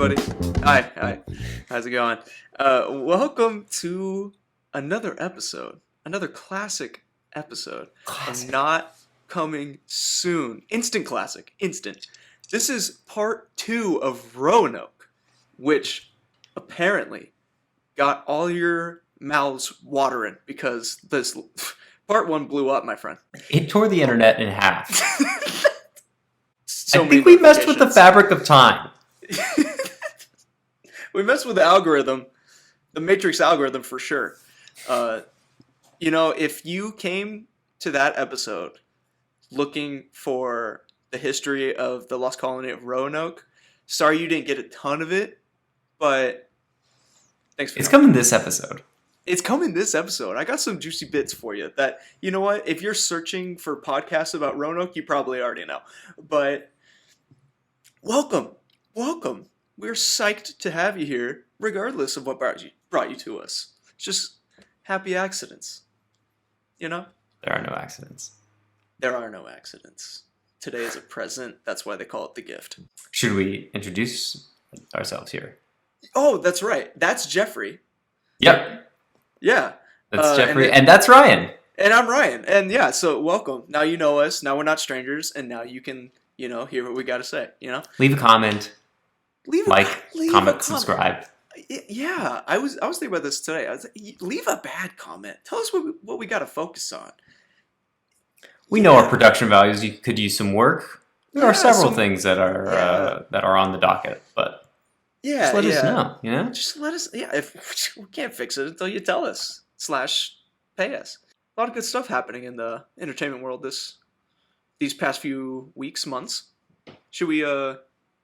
buddy. Hi. How's it going? Welcome to another episode, another classic episode of Not Coming Soon. Instant classic. Instant. This is part 2 of Roanoke, which apparently got all your mouths watering because this part 1 blew up, my friend. It tore the internet in half. So I think we messed with the fabric of time. We messed with the algorithm, the Matrix algorithm for sure. If you came to that episode looking for the history of the lost colony of Roanoke, sorry you didn't get a ton of it, but thanks for coming this episode. It's coming this episode. I got some juicy bits for you that, you know what, if you're searching for podcasts about Roanoke, you probably already know. But welcome. We're psyched to have you here, regardless of what brought you to us. It's just happy accidents. You know? There are no accidents. There are no accidents. Today is a present. That's why they call it the gift. Should we introduce ourselves here? Oh, that's right. That's Jeffrey. Yep. Yeah. That's Jeffrey. And that's Ryan. And I'm Ryan. And yeah, so welcome. Now you know us. Now we're not strangers. And now you can, hear what we got to say, Leave a comment. Leave a comment, subscribe. Yeah, I was thinking about this today. I was like, leave a bad comment. Tell us what we got to focus on. We know our production values. You could use some work. There are several things that are on the docket, but just let us know. Just let us. Yeah, if we can't fix it until you tell us / pay us. A lot of good stuff happening in the entertainment world these past few weeks, months. Should we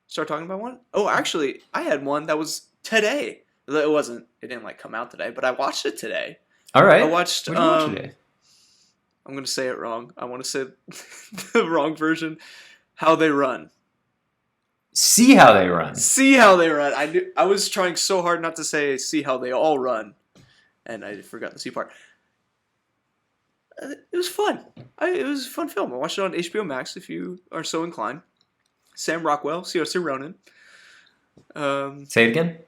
start talking about one? Oh, actually, I had one that was today. It didn't come out today, but I watched it today. All right. I watched. What did you watch today? I'm gonna say it wrong. I want to say the wrong version. How They Run. See How They Run. See How They Run. I was trying so hard not to say See How They All Run, and I forgot the C part. It was fun. It was a fun film. I watched it on HBO Max if you are so inclined. Sam Rockwell, Saoirse Ronan. Say it again?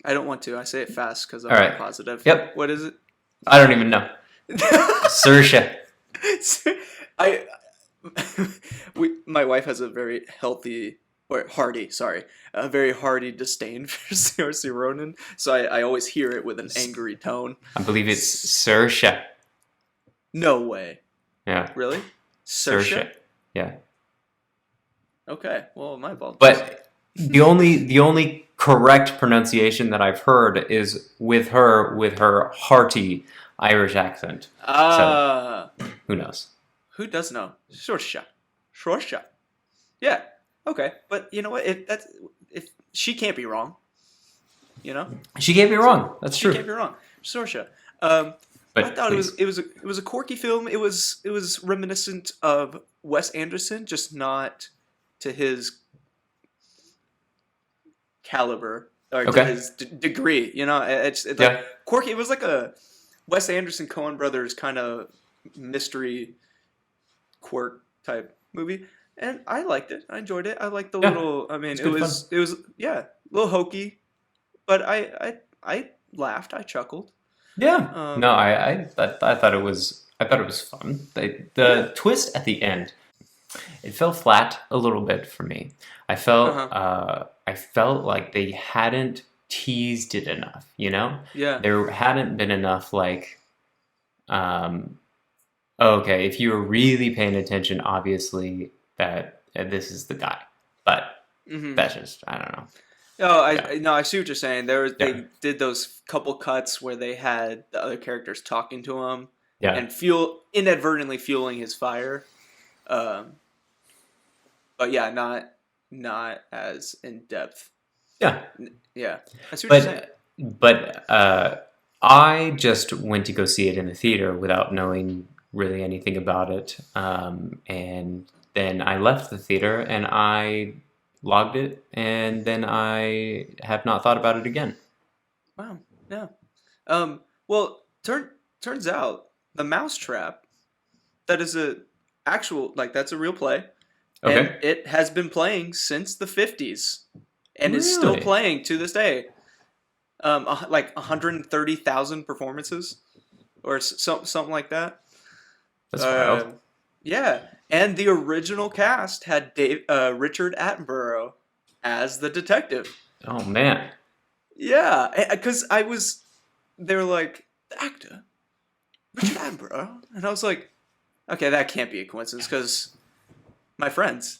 I don't want to. I say it fast because I'm not positive. Yep. What is it? I don't even know. Saoirse. My wife has a very very hearty disdain for Saoirse Ronan, so I always hear it with an angry tone. I believe it's Saoirse. No way. Yeah. Really? Saoirse. Yeah. Okay. Well, my fault. But the only correct pronunciation that I've heard is with her hearty Irish accent. So, who knows? Who does know? Saoirse. Yeah. Okay. But you know what? If she can't be wrong, she can't be wrong. That's true. She can't be wrong. Saoirse. But I thought it was a quirky film. It was reminiscent of Wes Anderson, just not to his caliber or to his degree. It's quirky. It was like a Wes Anderson Coen Brothers kind of mystery quirk type movie, and I liked it. I enjoyed it. I liked the little. I mean, it was a little hokey, but I laughed. I chuckled. Yeah. No, I thought it was fun. The twist at the end, it fell flat a little bit for me. I felt like they hadn't teased it enough. Yeah. There hadn't been enough okay, if you were really paying attention, obviously that this is the guy, but that's just I don't know. I see what you're saying. They did those couple cuts where they had the other characters talking to him and inadvertently fueling his fire. But yeah, not as in depth. Yeah. Yeah. I see what you're saying. But I just went to go see it in the theater without knowing really anything about it. And then I left the theater and I logged it, and then I have not thought about it again. Wow. Yeah. Well, turns out the Mousetrap, that is that's a real play. Okay. And it has been playing since the 50s. and is still Really? playing to this day. Like 130,000 performances, or something like that. That's wild. Yeah, and the original cast had Richard Attenborough as the detective. Oh man. Yeah, because they were like, the actor, Richard Attenborough, and I was like, okay, that can't be a coincidence because my friends,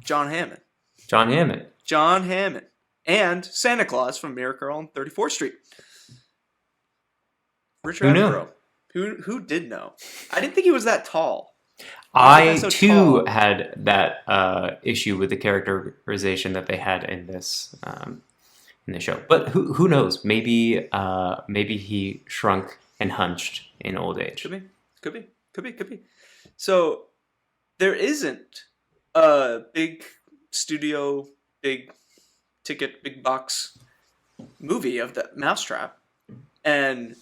John Hammond, John Hammond. John Hammond, and Santa Claus from Miracle on 34th Street. Richard Who knew? Attenborough. Who did know? I didn't think he was that tall. I So too tall. had that issue with the characterization that they had in this in the show. But who knows? Maybe he shrunk and hunched in old age. Could be. So there isn't a big studio, big ticket, big box movie of the Mousetrap, and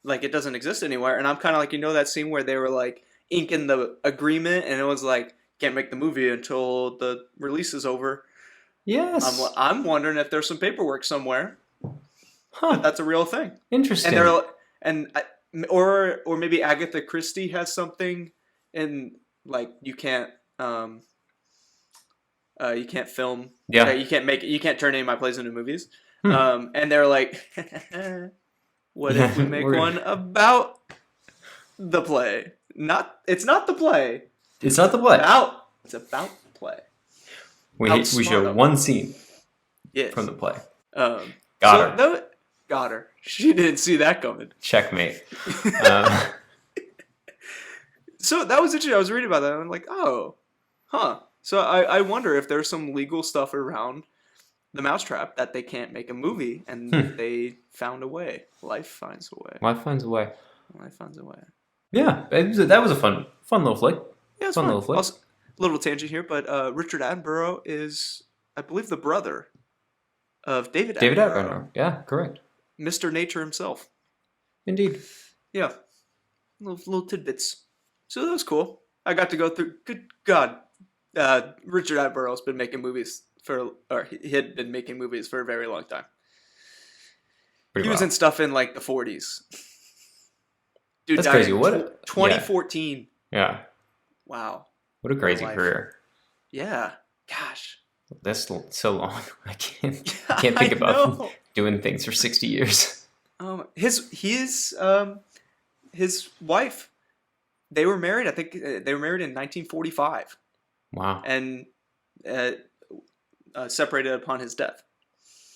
like it doesn't exist anywhere. And I'm kind of like, that scene where they were like inking the agreement, and it was like, can't make the movie until the release is over. Yes. I'm wondering if there's some paperwork somewhere Huh. that's a real thing. Interesting. Or maybe Agatha Christie has something, and like you can't film. Yeah. You can't turn any of my plays into movies. Hmm. And they're like, what if we make one about the play? It's not the play. It's not the play. It's about the play. We show one scene from the play. Got her. Got her. She didn't see that coming. Checkmate. So that was interesting. I was reading about that, and I'm like, oh, huh. So I wonder if there's some legal stuff around the Mousetrap that they can't make a movie, and they found a way. Life finds a way. Life finds a way. Life finds a way. Yeah, that was a fun little flick. Yeah, it's fun fun. little flick. Also, little tangent here, but Richard Attenborough is, I believe, the brother of David Attenborough. Yeah, correct. Mr. Nature himself. Indeed. Yeah. Little tidbits. So that was cool. I got to go through. Good God, Richard Attenborough's been making movies he had been making movies for a very long time. He was in stuff in like the 40s. Dude, that's crazy. What? 2014. Yeah. Wow. What a crazy career. Yeah. Gosh. That's so long. I can't think about doing things for 60 years. His wife, they were married. I think they were married in 1945. Wow. And separated upon his death.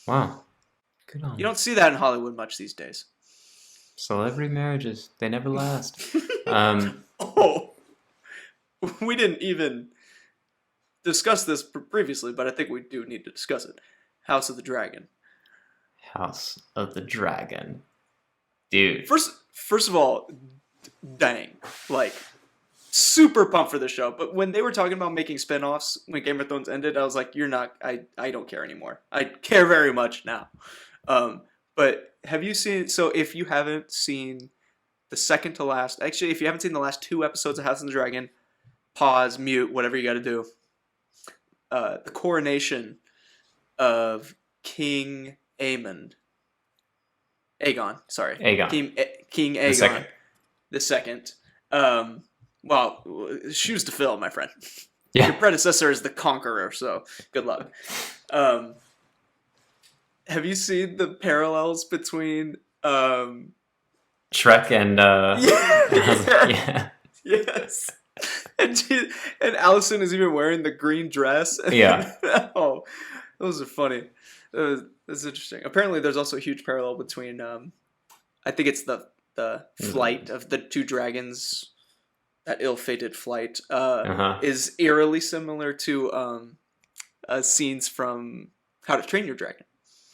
Wow. Good on. You don't see that in Hollywood much these days. Celebrity marriages, they never last. We didn't even discuss this previously, but I think we do need to discuss it. House of the Dragon. House of the Dragon. Dude. First of all, dang. Like, super pumped for the show. But when they were talking about making spin-offs when Game of Thrones ended, I was like, I don't care anymore. I care very much now. But have you seen, so if you haven't seen the second to last, actually, if you haven't seen the last 2 episodes of House of the Dragon, pause, mute, whatever you got to do. The coronation of King Aegon. Sorry. Aegon. King Aegon. The second. Well, shoes to fill, my friend. Yeah. Your predecessor is the Conqueror, so good luck. Have you seen the parallels between Shrek and yeah. Yes. And Allison is even wearing the green dress. Yeah. Oh, those are funny. That's interesting. Apparently, there's also a huge parallel between I think it's the flight of the 2 dragons. That ill-fated flight is eerily similar to scenes from How to Train Your Dragon.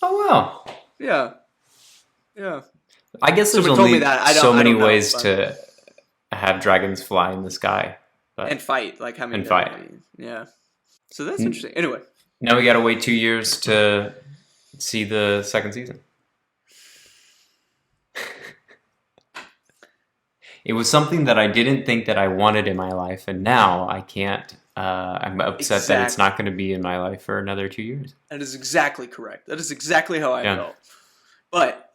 Oh wow! Yeah. I guess there's only so many ways to have dragons fly in the sky, and fight. Like how many? And fight. Yeah. So that's interesting. Anyway, now we gotta wait 2 years to see the second season. It was something that I didn't think that I wanted in my life, and now I can't I'm upset that it's not going to be in my life for another 2 years. That is exactly correct. That is exactly how I felt. But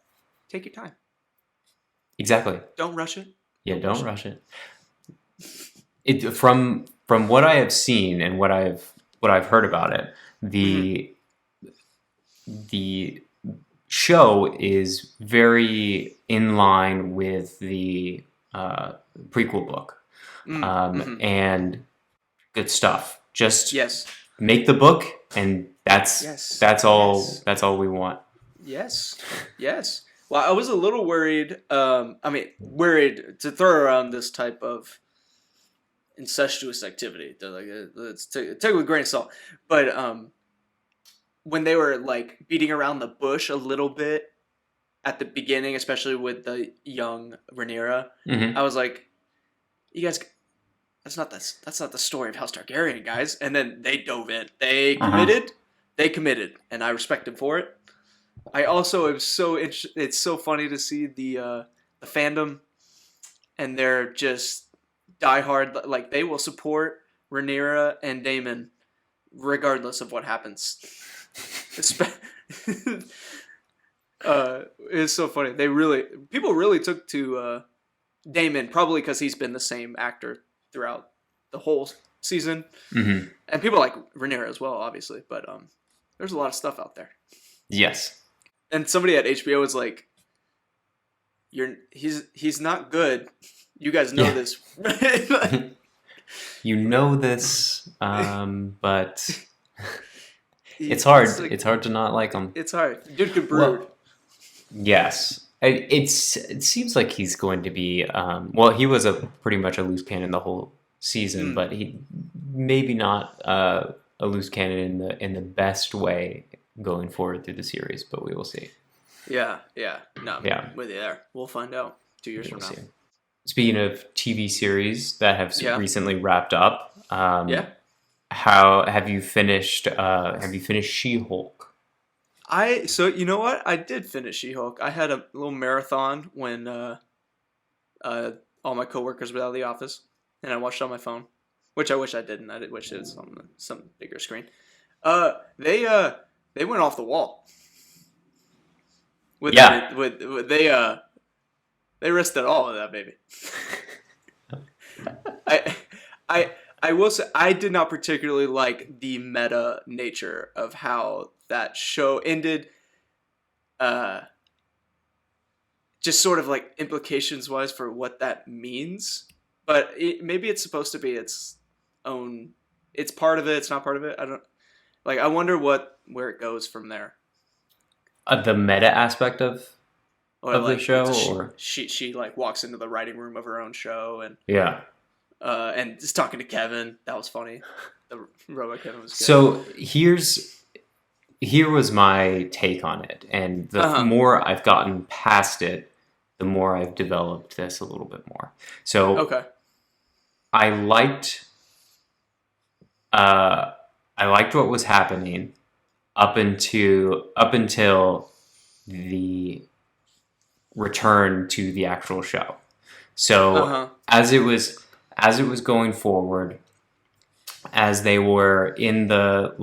take your time. Exactly. Don't rush it. Yeah, don't rush it. From what I have seen and what I've heard about it, the show is very in line with the prequel book, and good stuff. Just make the book, and that's all. That's all we want. Yes. Well, I was a little worried. Worried to throw around this type of incestuous activity. They're like, let's take it with a grain of salt. But when they were like beating around the bush a little bit at the beginning, especially with the young Rhaenyra, I was like, you guys, that's not the story of House Targaryen, guys. And then they dove in. They committed, and I respect them for it. I also am it's so funny to see the fandom, and they're just diehard. Like, they will support Rhaenyra and Daemon regardless of what happens. It's so funny. People really took to Daemon, probably because he's been the same actor throughout the whole season, and people like Rhaenyra as well, obviously. But there's a lot of stuff out there. Yes. And somebody at HBO was like, he's not good. You guys know this. You know this, but it's hard. It's hard to not like him. It's hard. Dude could brood. Well, yes. It seems like he's going to be, he was pretty much a loose cannon the whole season, but he maybe not a loose cannon in the best way going forward through the series, but we will see. Yeah. No, I'm with you there. We'll find out 2 years from now. Speaking of TV series that have recently wrapped up, how have you finished? Have you finished She-Hulk? So you know what? I did finish She-Hulk. I had a little marathon when all my coworkers were out of the office, and I watched on my phone, which I wish I didn't. I did wish it was on some bigger screen. They went off the wall. They risked it all with that baby. I will say I did not particularly like the meta nature of how that show ended. Just sort of like implications wise for what that means, but maybe it's supposed to be its own. It's part of it. It's not part of it. I don't. Like, I wonder where it goes from there. The meta aspect of the show, or she like walks into the writing room of her own show and and just talking to Kevin. That was funny. The robot Kevin was good. So here was my take on it, and the more I've gotten past it, the more I've developed this a little bit more. So I liked what was happening up until the return to the actual show. So as it was going forward, as they were in the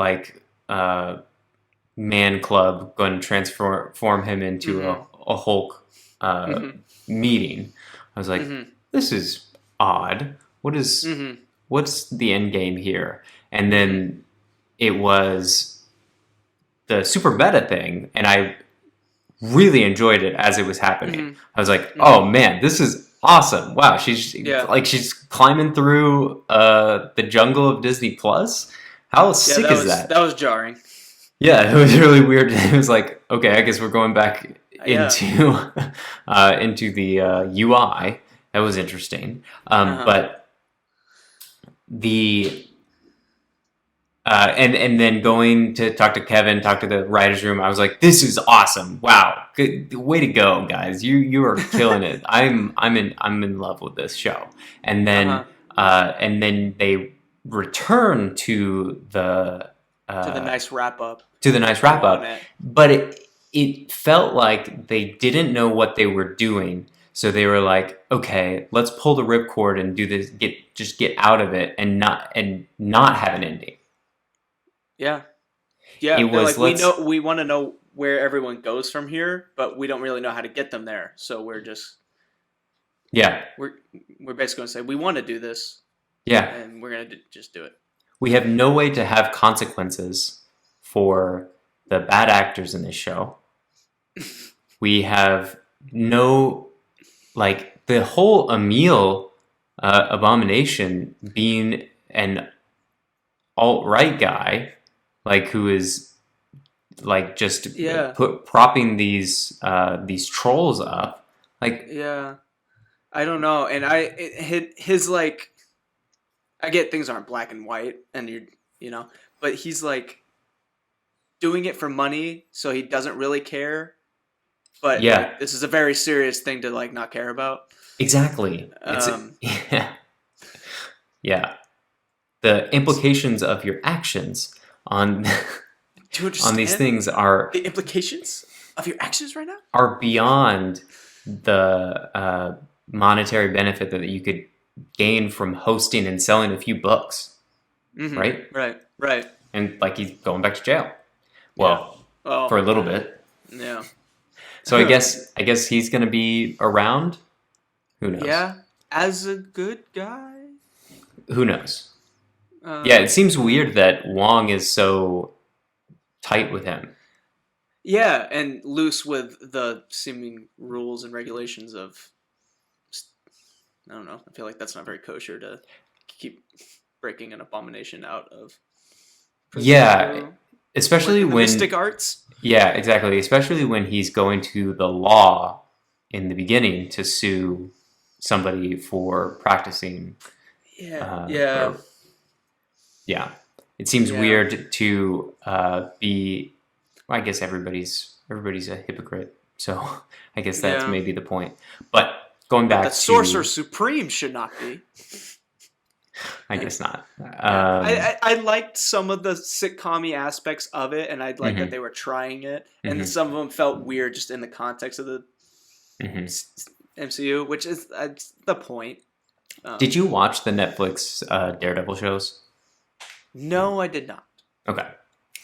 man club going to transform him into a Hulk meeting, I was like, this is odd. What's the end game here? And then it was the super meta thing, and I really enjoyed it as it was happening. I was like, oh man, this is awesome. Wow, she's climbing through the jungle of Disney Plus. How sick is that? That was jarring. Yeah, it was really weird. It was like, okay, I guess we're going back into the UI. That was interesting. But the and then going to talk to Kevin, talk to the writers' room, I was like, this is awesome. Wow. Good way to go, guys. You are killing it. I'm in love with this show. And then they return to the nice wrap up. But it felt like they didn't know what they were doing. So they were like, okay, let's pull the ripcord and do this, get out of it and not have an ending. Yeah. It They're was like, we want to know where everyone goes from here, but we don't really know how to get them there. So we're basically going to say we want to do this. Yeah. And we're going to just do it. We have no way to have consequences for the bad actors in this show. We have no, like, the whole Emil abomination being an alt-right guy, like, who is like just propping these trolls up, like, yeah, I don't know. And his like, I get things aren't black and white, and but he's like doing it for money, so he doesn't really care. But like, this is a very serious thing to like not care about. Exactly. Yeah. The implications of your actions on these things are the implications of your actions right now are beyond the monetary benefit that you could gain from hosting and selling a few books. Mm-hmm. Right. And like he's going back to jail. Well, for a little bit. Yeah. So I guess he's going to be around. Who knows? Yeah, as a good guy. Who knows? Yeah, it seems weird that Wong is so tight with him. Yeah, and loose with the seeming rules and regulations of. I don't know. I feel like that's not very kosher to keep breaking an abomination out of. Yeah, especially when mystic arts. Yeah, exactly. Especially when he's going to the law in the beginning to sue somebody for practicing. Yeah. It seems weird to be. I guess everybody's a hypocrite, so I guess that's maybe the point. But going back, the Sorcerer Supreme should not be. I guess not. I liked some of the sitcom-y aspects of it, and I liked that they were trying it, and some of them felt weird just in the context of the MCU, which is the point. Did you watch the Netflix Daredevil shows? No, I did not. Okay.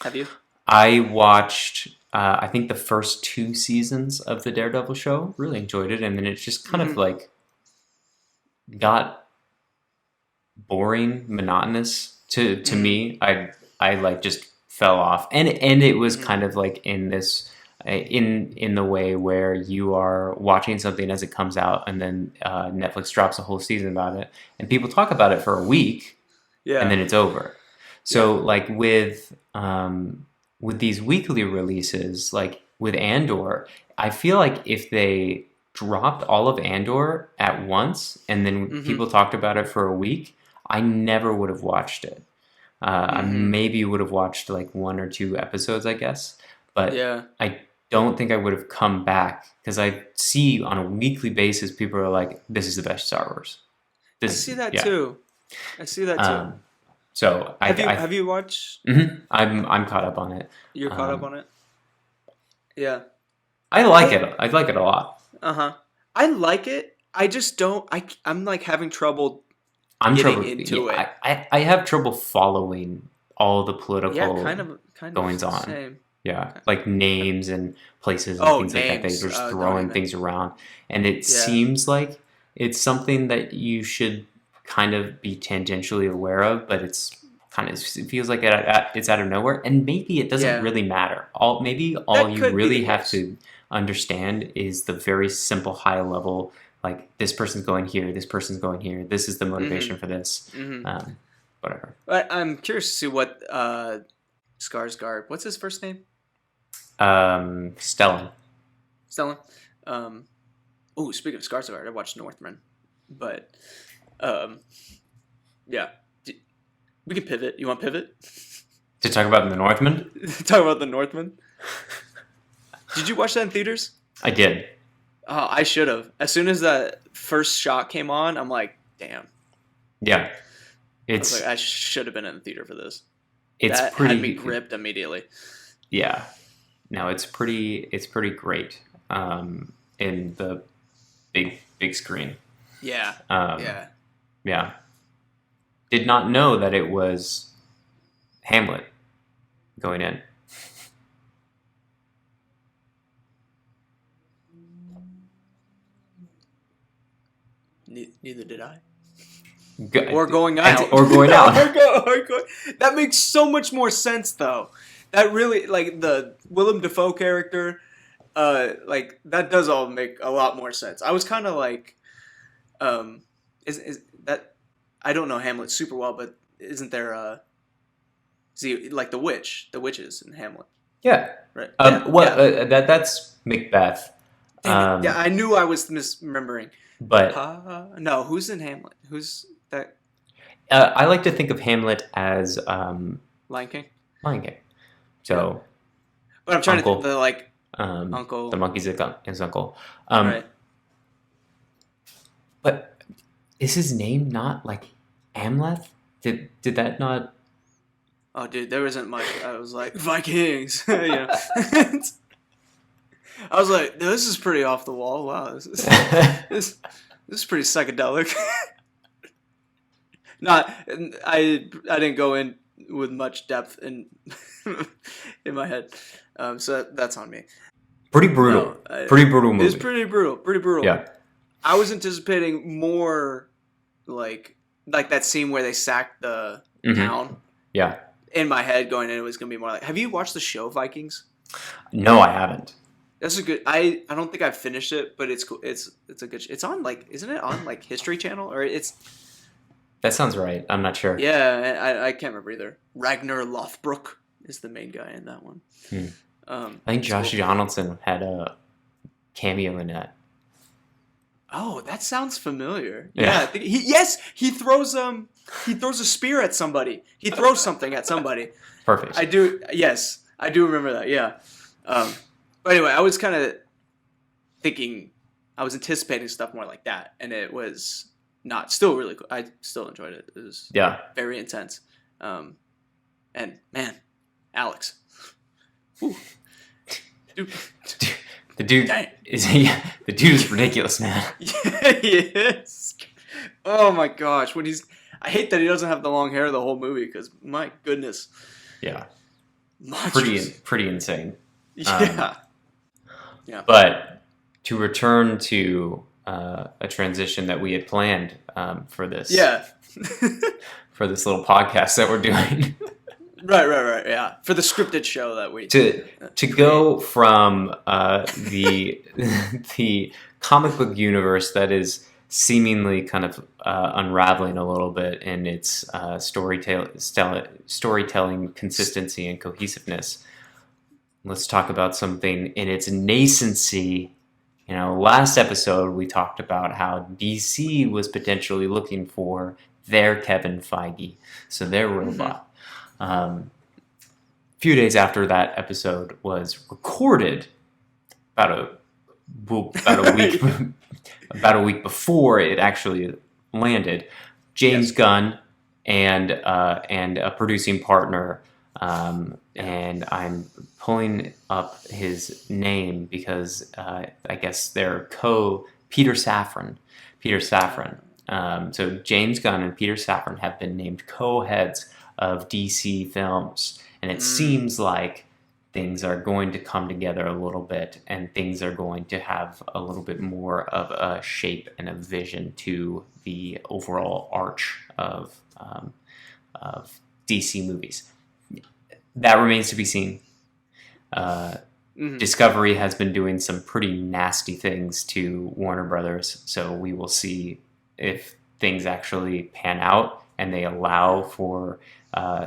Have you? I watched, I think, the first 2 seasons of the Daredevil show. Really enjoyed it, and then it just kind of like got boring, monotonous to me. I like just fell off, and it was kind of like in this in the way where you are watching something as it comes out, and then Netflix drops a whole season about it, and people talk about it for a week, and then it's over. So like with these weekly releases, like with Andor, I feel like if they dropped all of Andor at once and then people talked about it for a week, I never would have watched it. I maybe would have watched like 1 or 2 episodes, I guess. But I don't think I would have come back because I see on a weekly basis people are like, this is the best Star Wars. I see that too. So have you watched? I'm caught up on it. You're caught up on it? Yeah. I like it. I like it a lot. I like it. I just don't. I'm like having trouble getting into it. I have trouble following all the political kind of goings on. Same. Yeah, like names and places and things like that. They're just throwing things around, and it seems like it's something that you should kind of be tangentially aware of, but it feels like it's out of nowhere, and maybe it doesn't really matter. All you really have to understand is the very simple high level, like this person's going here, this person's going here, this is the motivation for this, whatever. But I'm curious to see what Skarsgård, what's his first name? Stellan. Oh, speaking of Skarsgård, I watched Northman, but we can pivot. You want to pivot? To talk about the Northman? Talk about the Northman? Did you watch that in theaters? I did. Oh, I should have. As soon as that first shot came on, I'm like, damn. Yeah. I should have been in the theater for this. That had me gripped immediately. Yeah. No, it's pretty great. And the big screen. Yeah. Yeah. Yeah. Did not know that it was Hamlet going in. Neither did I. Or going out. Or going out. That makes so much more sense, though. That really, like, the Willem Dafoe character, like, that does all make a lot more sense. I was kind of like, is that, I don't know Hamlet super well, but isn't there, like, the witches in Hamlet? Yeah. Right. That's Macbeth. Dang it. Yeah, I knew I was misremembering. But no, who's in Hamlet? Who's that? I like to think of Hamlet as Lion King. Lion King. So, but I'm trying uncle, to think the like uncle, the monkey's his uncle. Right. But is his name not like Amleth? Did that not? Oh, dude, there isn't much. I was like Vikings. I was like, this is pretty off the wall. Wow, this is pretty psychedelic. I didn't go in with much depth in my head, so that's on me. Pretty brutal. Pretty brutal movie. It's pretty brutal. Yeah. I was anticipating more like that scene where they sacked the town. Yeah. In my head, going in, it was gonna be more like. Have you watched the show Vikings? No, I haven't. That's a good. I don't think I've finished it, but it's cool. It's a good. It's on like, isn't it on like History Channel or it's? That sounds right. I'm not sure. Yeah, I can't remember either. Ragnar Lothbrok is the main guy in that one. I think Josh Donaldson had a cameo in that. Oh, that sounds familiar. Yeah. He throws a spear at somebody. He throws something at somebody. Perfect. I do remember that. Yeah. But anyway, I was kind of thinking, I was anticipating stuff more like that, and it was not. Still really cool. I still enjoyed it. It was very intense. And man, Alex. Whew. Dude. The dude is ridiculous, man. Yeah, he is. Oh my gosh, I hate that he doesn't have the long hair the whole movie because my goodness. Yeah. Monstrous. Pretty insane. Yeah. Yeah. But to return to a transition that we had planned for this. Yeah. For this little podcast that we're doing. Right. Yeah, for the scripted show that we to go from the comic book universe that is seemingly kind of unraveling a little bit in its storytelling consistency and cohesiveness. Let's talk about something in its nascency. Last episode we talked about how DC was potentially looking for their Kevin Feige, so their robot. A few days after that episode was recorded, about a week before it actually landed, James Gunn and a producing partner, and I'm pulling up his name because I guess they're Peter Safran. So James Gunn and Peter Safran have been named co-heads of DC Films, and it seems like things are going to come together a little bit, and things are going to have a little bit more of a shape and a vision to the overall arch of DC movies. That remains to be seen. Discovery has been doing some pretty nasty things to Warner Brothers, so we will see if things actually pan out and they allow for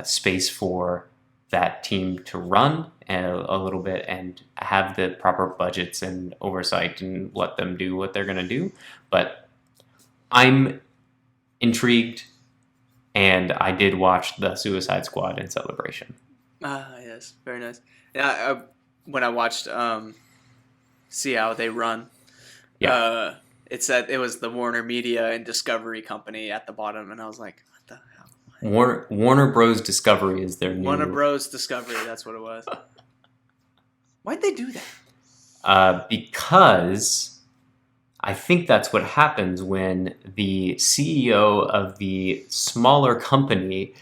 space for that team to run a little bit and have the proper budgets and oversight and let them do what they're going to do. But I'm intrigued, and I did watch the Suicide Squad in celebration. Yes, very nice. Yeah, when I watched See How They Run, it said it was the Warner Media and Discovery Company at the bottom, and I was like, what the hell? Warner Bros. Discovery is their new... Warner Bros. Discovery, that's what it was. Why'd they do that? Because I think that's what happens when the CEO of the smaller company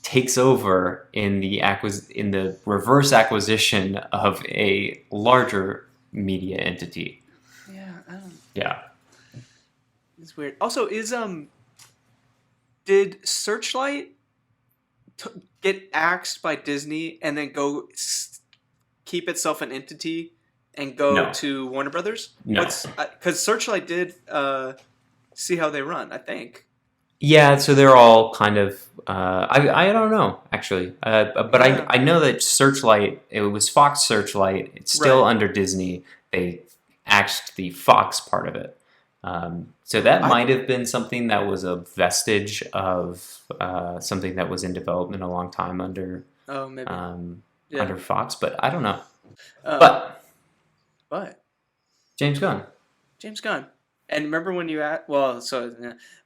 takes over in the reverse acquisition of a larger media entity. Yeah, I don't. Yeah. It's weird. Also, did Searchlight get axed by Disney and then keep itself an entity and go No. to Warner Brothers? No. Because Searchlight did see how they run, I think. Yeah, so they're all kind of. I don't know actually, but Yeah. I know that Searchlight. It was Fox Searchlight. It's still Right. under Disney. They axed the Fox part of it. So that might have been something that was a vestige of something that was in development a long time under Maybe. under Fox, but I don't know. But James Gunn. James Gunn. And remember when you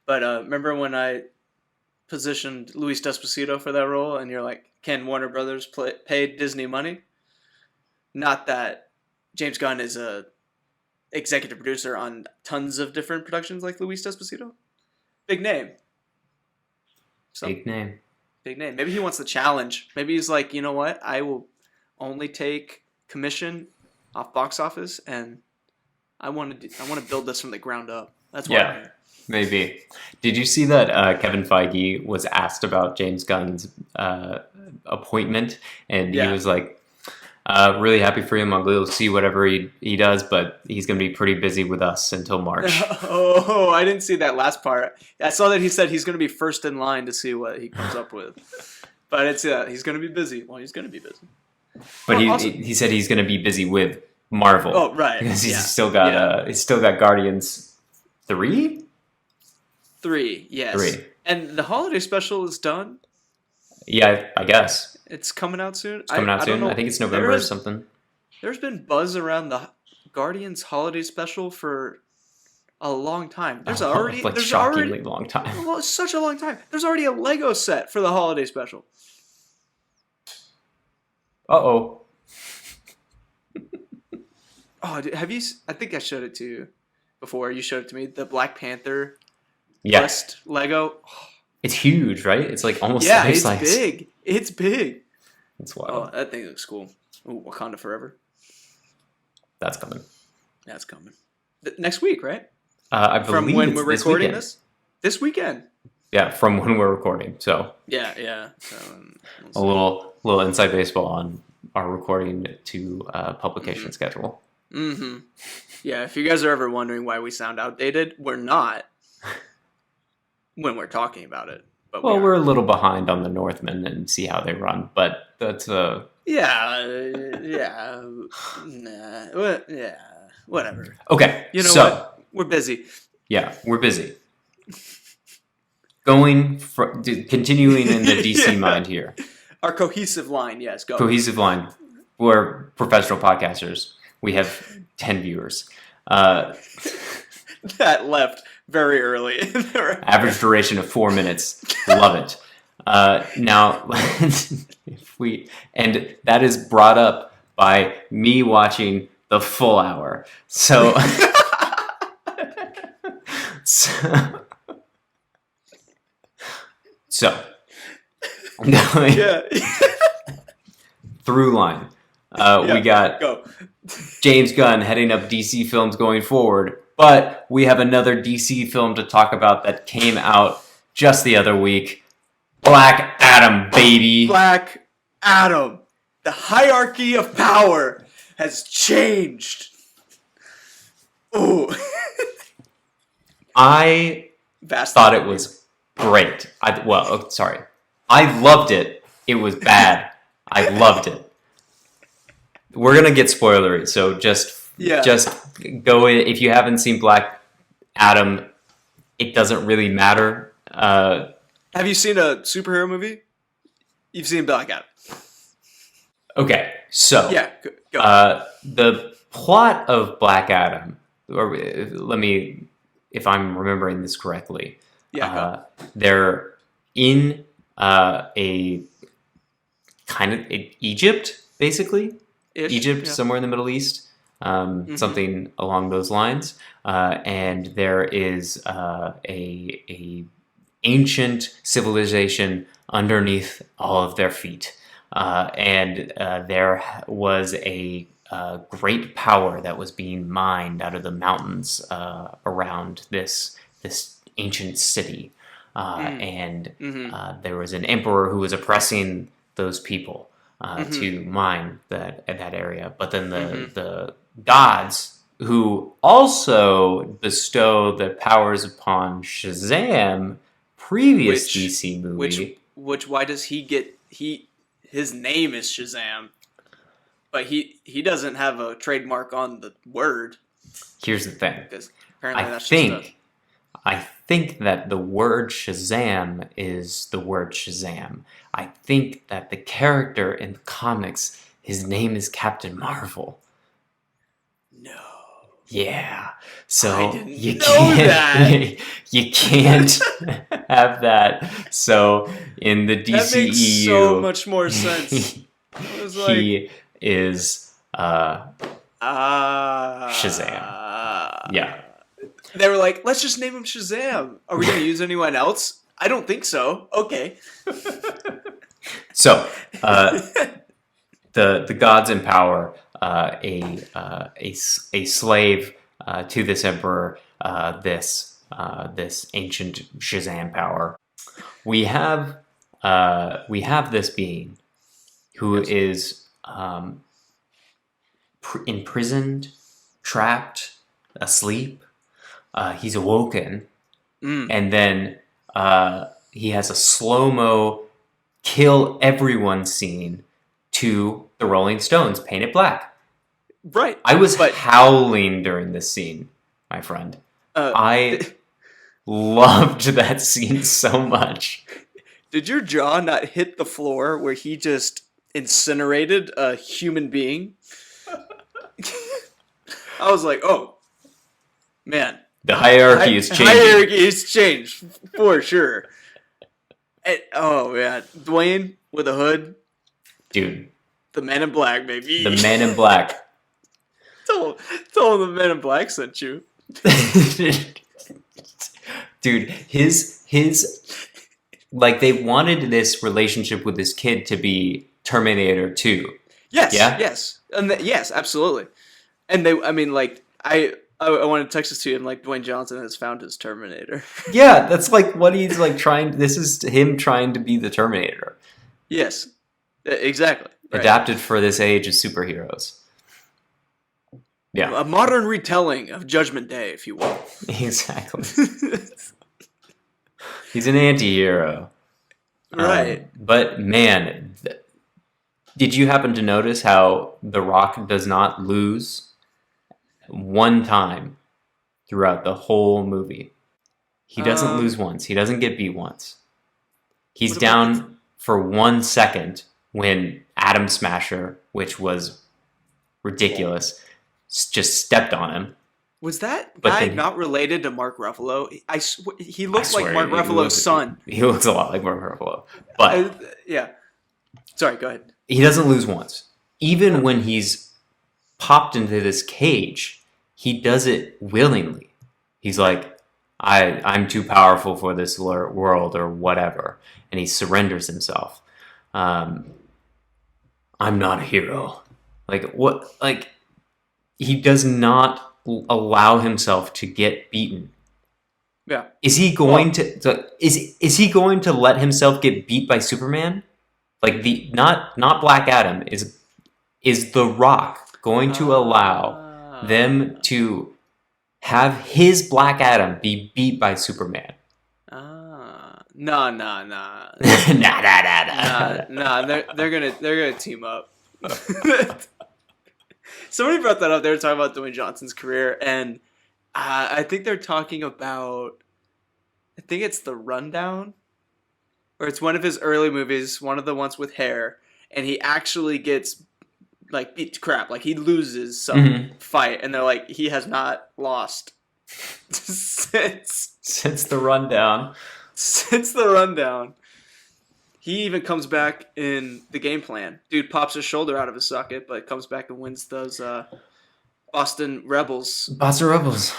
remember when I positioned Luis Despacito for that role, and you're like, can Warner Brothers pay Disney money? Not that James Gunn is a executive producer on tons of different productions like Luis Despacito. Big name. Big name. Maybe he wants the challenge. Maybe he's like, you know what? I will only take commission off box office, and I want to build this from the ground up. That's why. Yeah, maybe. Did you see that Kevin Feige was asked about James Gunn's appointment, and he was like, really happy for him. I'll see whatever he does, but he's going to be pretty busy with us until March. Oh, I didn't see that last part. I saw that he said he's going to be first in line to see what he comes up with. But it's he's going to be busy. Well, he's going to be busy. But he said he's going to be busy with Marvel. Oh, right. Because he's still got Guardians 3? 3, yes. 3. And the holiday special is done? Yeah, I guess. It's coming out soon? It's coming out soon. I think it's November or something. There's been buzz around the Guardians holiday special for a long time. Shockingly long time. Well, it's such a long time. There's already a Lego set for the holiday special. Uh-oh. Oh, have you? I think I showed it to you before. You showed it to me. The Black Panther bust Lego. It's huge, right? It's like almost it's size. big. It's big. It's wild. Oh, that thing looks cool. Ooh, Wakanda Forever. That's coming. That's coming. Next week, right? I believe from when it's we're recording this. This weekend. Yeah, from when we're recording. So yeah. So, a little inside baseball on our recording to publication schedule. Mm-hmm. Yeah, if you guys are ever wondering why we sound outdated, we're not when we're talking about it. But we're a little behind on the Northman and see how they run, but that's whatever. Okay, you know what? We're busy. Yeah, we're busy. Continuing in the DC mind here. Our cohesive line, yes, go. Cohesive line. We're professional podcasters. We have 10 viewers. That left very early. Average duration of 4 minutes. Love it. Now, and that is brought up by me watching the full hour. So through line. We got James Gunn heading up DC films going forward, but we have another DC film to talk about that came out just the other week. Black Adam, baby. Black Adam. The hierarchy of power has changed. Ooh. I thought it was great. I loved it. It was bad. I loved it. We're gonna get spoilery, so just go in. If you haven't seen Black Adam, it doesn't really matter. Have you seen a superhero movie? You've seen Black Adam. Okay, so go. The plot of Black Adam, or let me, if I'm remembering this correctly, they're in a kind of Egypt, basically. Egypt, somewhere in the Middle East. something along those lines. And there is a ancient civilization underneath all of their feet. And there was a great power that was being mined out of the mountains around this ancient city. And there was an emperor who was oppressing those people to mine that area. But then the gods, who also bestow the powers upon Shazam, previous DC movie. Which why does he get his name is Shazam, but he doesn't have a trademark on the word. Here's the thing. Because apparently that's I think that the word Shazam is the word Shazam. I think that the character in the comics, his name is Captain Marvel. No. Yeah. So you can't have that. So in the DCEU, that makes so much more sense. I was like, he is Shazam. Yeah. They were like, let's just name him Shazam. Are we going to use anyone else? I don't think so. Okay. So, the gods empower a slave to this emperor, this ancient Shazam power. We have this being who is imprisoned, trapped, asleep. He's awoken, and then he has a slow-mo kill everyone scene to the Rolling Stones, Paint It Black. Right. I was howling during this scene, my friend. I loved that scene so much. Did your jaw not hit the floor where he just incinerated a human being? I was like, oh, man. The hierarchy is changing. Hierarchy is changed, for sure. Oh, man. Dwayne with a hood. Dude. The Man in Black, baby. The Man in Black. Tell him the Man in Black sent you. Dude, his like, they wanted this relationship with this kid to be Terminator 2. Yes, yeah? Yes. Yes, absolutely. And I wanted to text this to you, and like Dwayne Johnson has found his Terminator. Yeah, that's like what he's like trying. This is him trying to be the Terminator. Yes, exactly. Right. Adapted for this age of superheroes. Yeah, a modern retelling of Judgment Day, if you will. Exactly. He's an anti-hero. Right. But man, did you happen to notice how The Rock does not lose one time throughout the whole movie? He doesn't lose once. He doesn't get beat once. He's down for 1 second when Atom Smasher, which was ridiculous, just stepped on him. Was that guy not related to Mark Ruffalo? He looks like Mark Ruffalo's son. He looks a lot like Mark Ruffalo. But yeah. Sorry, go ahead. He doesn't lose once. Even when he's popped into this cage, he does it willingly. He's like, I'm too powerful for this world or whatever. And he surrenders himself. I'm not a hero. Like, what? Like, he does not allow himself to get beaten. Yeah. Is he going to is he going to let himself get beat by Superman? Like, the not Black Adam, is The Rock going to allow them to have his Black Adam be beat by Superman? No. Nah. They're gonna team up. Somebody brought that up. They were talking about Dwayne Johnson's career, and I think they're talking about. I think it's The Rundown, or it's one of his early movies, one of the ones with hair, and he actually gets like beat to crap, like he loses some fight, and they're like, he has not lost since The Rundown. Since The Rundown. He even comes back in The Game Plan. Dude pops his shoulder out of his socket, but comes back and wins those. Boston Rebels Boston Rebels.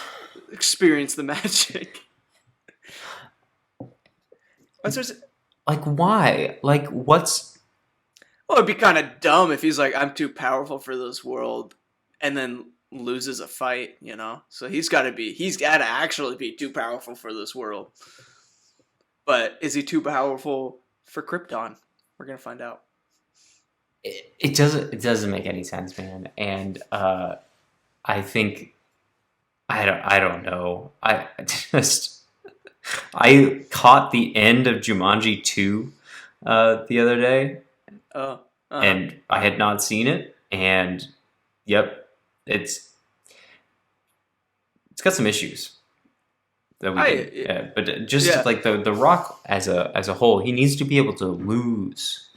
experience the magic. Like, why? Like, what's... Well, it'd be kind of dumb if he's like, I'm too powerful for this world, and then loses a fight, you know? So he's got to actually be too powerful for this world. But is he too powerful for Krypton? We're going to find out. It doesn't make any sense, man. And I think I don't know. I caught the end of Jumanji 2 the other day. And I had not seen it, and yep, it's got some issues that but just like the Rock as a whole, he needs to be able to lose.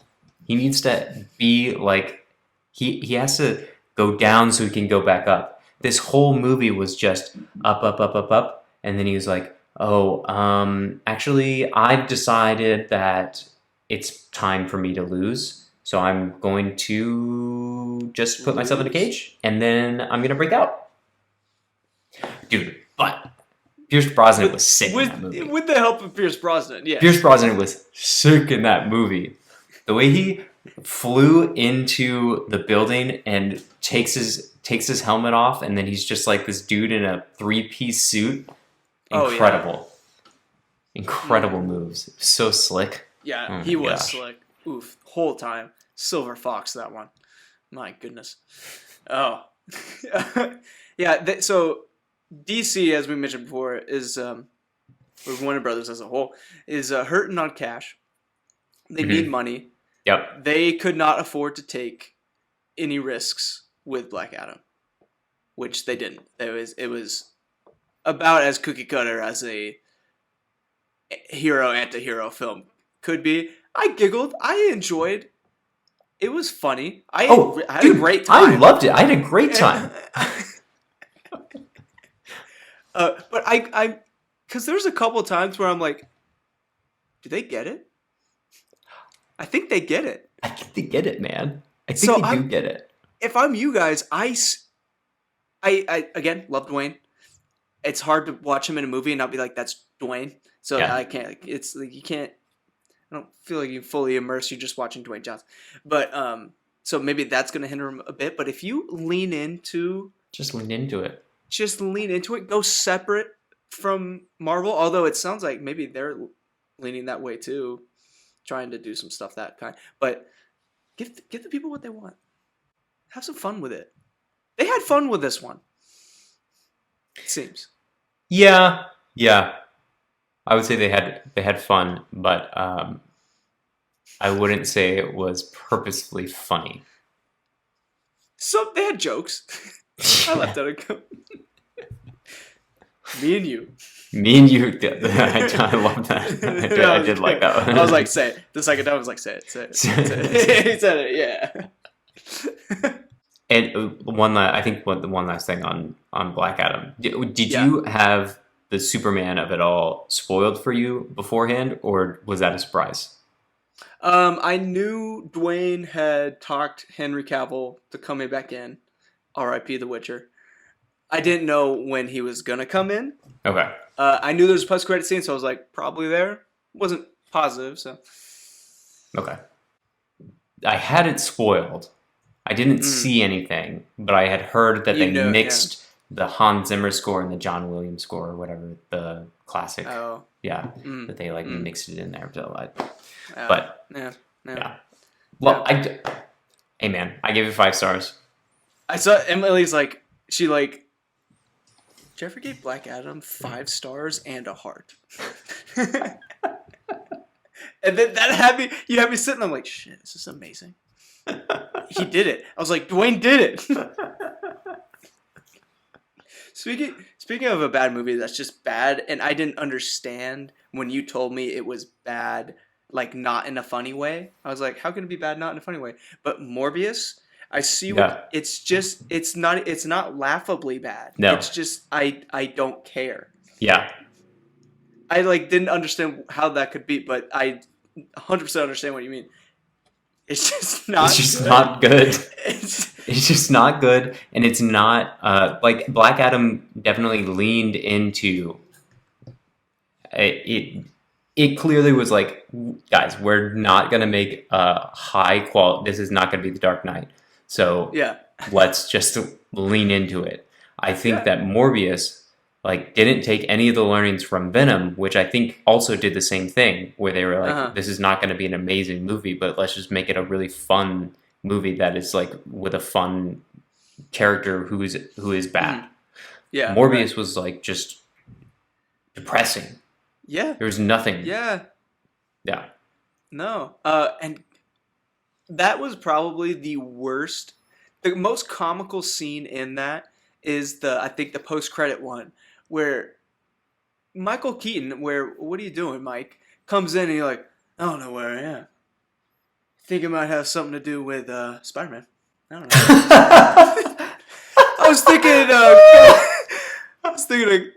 He needs to be like he has to go down so he can go back up. This whole movie was just up, and then he was like, "Oh, actually, I've decided that it's time for me to lose." So I'm going to just put myself in a cage, and then I'm going to break out. Dude, but Pierce Brosnan was sick in that movie. With the help of Pierce Brosnan, yeah. Pierce Brosnan was sick in that movie. The way he flew into the building and takes his helmet off, and then he's just like this dude in a 3-piece suit. Incredible. Incredible moves. So slick. Yeah, he was slick. Oof, whole time. Silver Fox, that one. My goodness. Oh. Yeah, so DC, as we mentioned before, is, or Warner Brothers as a whole, is hurting on cash. They need money. Yep. They could not afford to take any risks with Black Adam, which they didn't. It was about as cookie cutter as a hero anti-hero film could be. I giggled. I enjoyed. It was funny. I had a great time. I loved it. I had a great time. But I because there's a couple times where I'm like, do they get it? I think they get it. I think they get it, man. I think they do get it. If I'm you guys, I again love Dwayne. It's hard to watch him in a movie and not be like, that's Dwayne. So I can't. It's like you can't. I don't feel like you fully immerse. You're just watching Dwayne Johnson. But so maybe that's going to hinder him a bit. But if you lean into it. Just lean into it. Go separate from Marvel. Although it sounds like maybe they're leaning that way too, trying to do some stuff that kind. But give the people what they want. Have some fun with it. They had fun with this one. It seems. Yeah. I would say they had fun, but I wouldn't say it was purposefully funny. So they had jokes. I left out a comment. Me and you. I love that. I did like that one. I was like, say it. The second time I was like, say it. He said it, yeah. And one last thing on Black Adam. Did you have the Superman of it all spoiled for you beforehand, or was that a surprise? I knew Dwayne had talked Henry Cavill to coming back in. R.I.P. The Witcher. I didn't know when he was gonna come in. Okay. I knew there was a post-credit scene, so I was like, probably there. Wasn't positive, so. Okay. I had it spoiled. I didn't see anything, but I had heard that they mixed the Hans Zimmer score and the John Williams score, or whatever, the classic. Oh. Yeah. That they mixed it in there. But yeah. Well, hey man, I gave it 5 stars. I saw Emily's like, Jeffrey gave Black Adam 5 stars and a heart. And then you had me sitting there, I'm like, shit, this is amazing. He did it. I was like, Dwayne did it. Speaking of a bad movie that's just bad, and I didn't understand when you told me it was bad, like not in a funny way. I was like, how can it be bad not in a funny way? But Morbius, I see what it's not laughably bad. No. It's just I don't care. Yeah. I didn't understand how that could be, but I 100% understand what you mean. It's just not. It's just not good. It's just not good, and it's not like Black Adam definitely leaned into it. It clearly was like, guys, we're not gonna make a high quality. This is not gonna be the Dark Knight, so Yeah. let's just lean into it. I think Yeah. that Morbius like didn't take any of the learnings from Venom, which I think also did the same thing, where they were like, this is not going to be an amazing movie, but let's just make it a really fun movie that is like with a fun character who is bad. Yeah. Morbius was like just depressing. Yeah. There was nothing. Yeah. Yeah. No. And that was probably the worst. The most comical scene in that is I think the post-credit one where Michael Keaton, what are you doing, Mike? Comes in and you're like, I don't know where I am. Think it might have something to do with Spider-Man. I don't know. I was thinking like,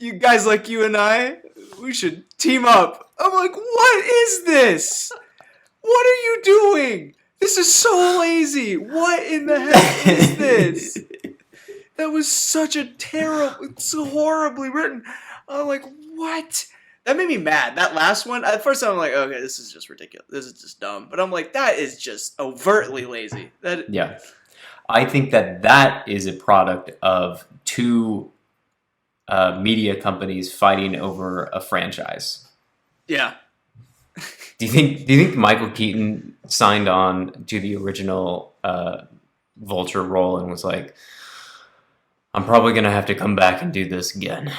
you guys like you and I, we should team up. I'm like, what is this? What are you doing? This is so lazy. What in the heck is this? That was such a terrible, so horribly written. I'm like, what? That made me mad. That last one, at first I'm like, okay, this is just ridiculous. This is just dumb. But I'm like, that is just overtly lazy. Yeah. I think that is a product of two media companies fighting over a franchise. Yeah. Do you think Michael Keaton signed on to the original Vulture role and was like, I'm probably gonna have to come back and do this again?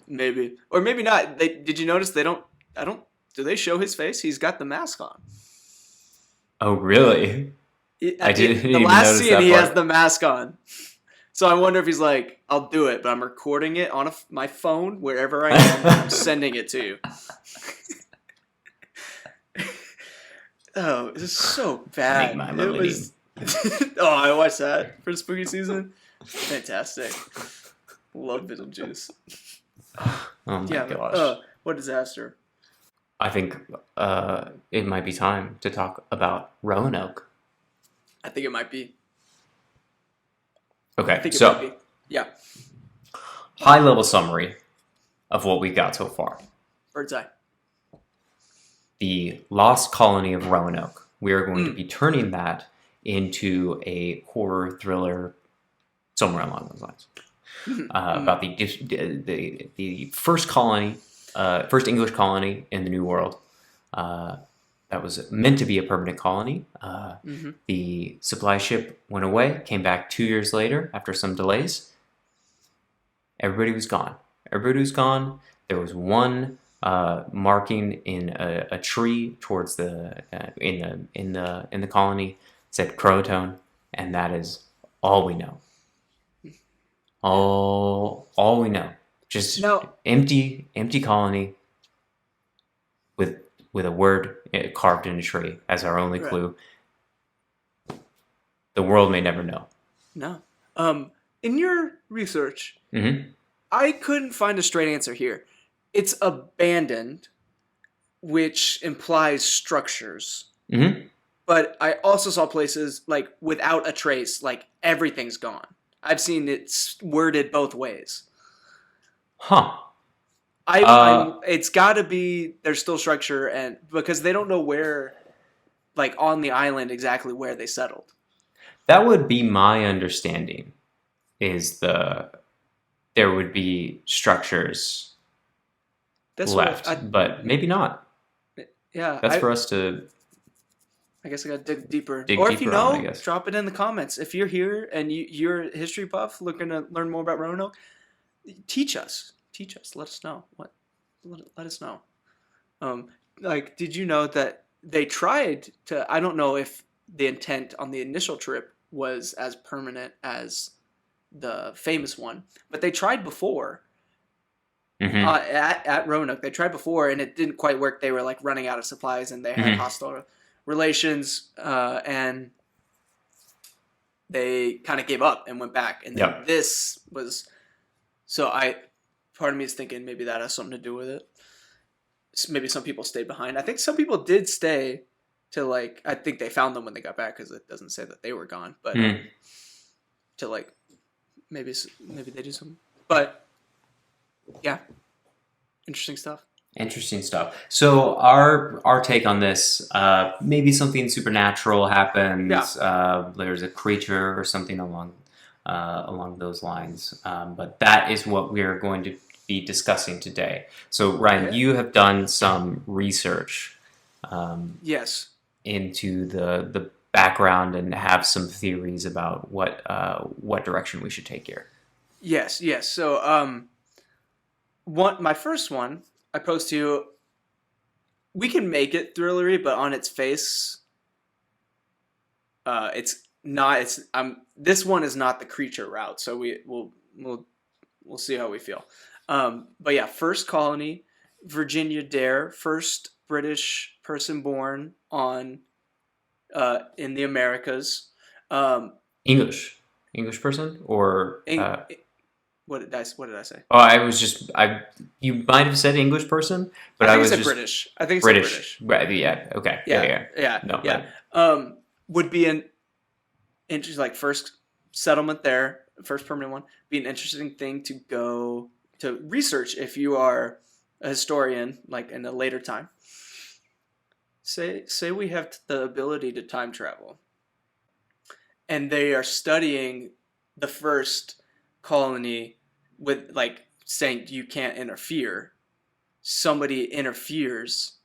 Maybe, or maybe not. Did you notice they don't? Do they show his face? He's got the mask on. Oh, really? I didn't The even last notice scene, that he part. has the mask on. So I wonder if he's like, I'll do it, but I'm recording it on my phone wherever I am. And I'm sending it to you. Oh, it's so bad. Make my melody. Oh, I watched that for the spooky season. Fantastic. Love Beetlejuice. Oh my gosh. What disaster. I think it might be time to talk about Roanoke. I think it might be. Okay, I think it so might be. Yeah. high level summary of what we got so far. Bird's eye. The lost colony of Roanoke. We are going to be turning that into a horror thriller, somewhere along those lines, about the first colony, first English colony in the New World. That was meant to be a permanent colony. The supply ship went away, came back 2 years later after some delays. Everybody was gone. There was one marking in a tree towards in the colony, said Croatoan, and that is all we know. All we know. Just empty colony with a word carved in a tree as our only clue. The world may never know. No. In your research, I couldn't find a straight answer here. It's abandoned, which implies structures. But I also saw places like without a trace, like everything's gone. I've seen it worded both ways. Huh. It's got to be there's still structure, and because they don't know where, like on the island, exactly where they settled. That would be my understanding. Is there would be structures left, but maybe not. Yeah, that's for us to. I guess I gotta dig deeper. Or if you know, drop it in the comments. If you're here and you're a history buff looking to learn more about Roanoke, teach us. Let us know. Let us know. Did you know that they tried to? I don't know if the intent on the initial trip was as permanent as the famous one, but they tried before. At Roanoke, they tried before, and it didn't quite work. They were like running out of supplies, and they had hostile relations, and they kind of gave up and went back. And then this was part of me is thinking maybe that has something to do with it. Maybe some people stayed behind. I think some people did stay to like, I think they found them when they got back because it doesn't say that they were gone, but to like maybe they do something. But yeah, interesting stuff. Interesting stuff. So our take on this, maybe something supernatural happens. Yeah. There's a creature or something along those lines. But that is what we're going to be discussing today. So Ryan, Yeah. you have done some research Yes. into the background and have some theories about what direction we should take here. Yes. Yes. So my first one I posed to you. We can make it thrillery, but on its face, it's not. It's This one is not the creature route, so we'll see how we feel. But yeah, first colony, Virginia Dare, first British person born on in the Americas. English person or What did I say? oh, I was just you might have said English person, but I think was it's just British. I think it's British. British. Right, yeah, okay. Yeah. No, Yeah. Would be an interesting, like, first settlement there, first permanent one. Be an interesting thing to go to research if you are a historian, like in a later time. Say we have the ability to time travel, and they are studying the first colony with like saying you can't interfere. Somebody interferes,